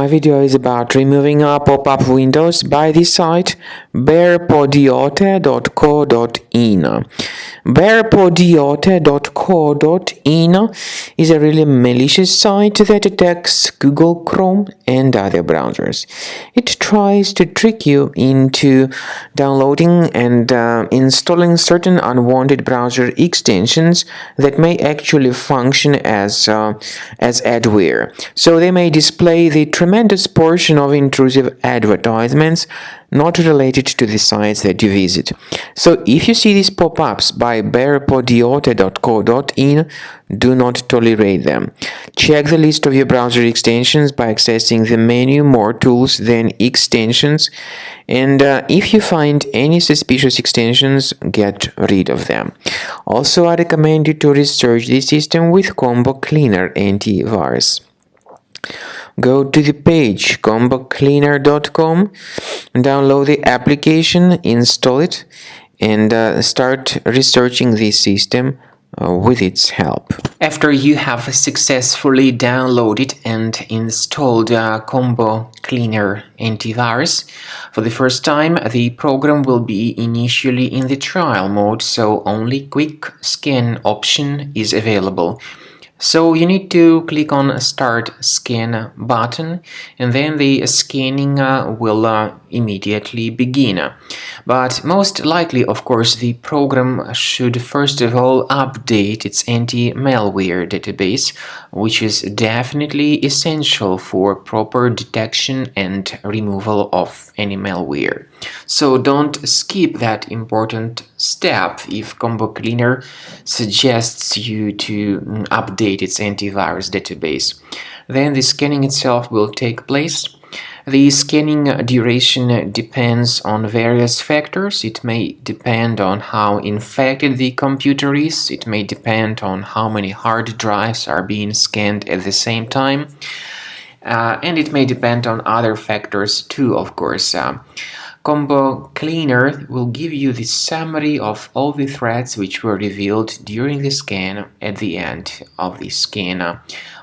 My video is about removing pop-up windows by the site bearpodiote.co.in. Bearpodiote.co.in is a really malicious site that attacks Google Chrome and other browsers. It tries to trick you into downloading and installing certain unwanted browser extensions that may actually function as adware. So they may display the tremendous portion of intrusive advertisements not related to the sites that you visit. So if you see these pop-ups by bearpodiote.co.in, do not tolerate them. Check the list of your browser extensions by accessing the menu More Tools, then Extensions, and if you find any suspicious extensions, get rid of them. Also, I recommend you to research the system with Combo Cleaner antivirus. Go to the page combocleaner.com, download the application, install it, and start researching the system with its help. After you have successfully downloaded and installed Combo Cleaner antivirus, for the first time the program will be initially in the trial mode, so only quick scan option is available. So you need to click on Start Scan button, and then the scanning will immediately begin. But most likely, of course, the program should first of all update its anti-malware database, which is definitely essential for proper detection and removal of any malware. So don't skip that important step if Combo Cleaner suggests you to update its antivirus database. Then the scanning itself will take place. The scanning duration depends on various factors. It may depend on how infected the computer is. It may depend on how many hard drives are being scanned at the same time. And it may depend on other factors too, of course. Combo Cleaner will give you the summary of all the threats which were revealed during the scan at the end of the scan.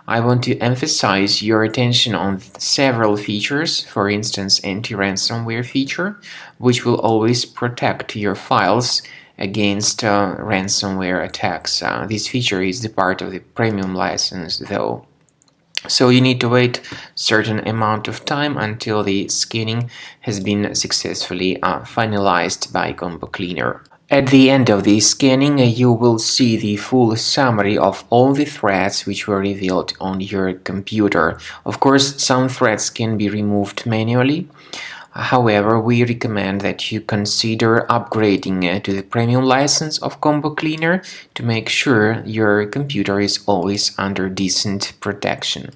I want to emphasize your attention on several features, for instance, anti-ransomware feature, which will always protect your files against ransomware attacks. This feature is the part of the premium license, though. So you need to wait a certain amount of time until the scanning has been successfully finalized by Combo Cleaner. At the end of the scanning, you will see the full summary of all the threats which were revealed on your computer. Of course, some threats can be removed manually. However, we recommend that you consider upgrading to the premium license of Combo Cleaner to make sure your computer is always under decent protection.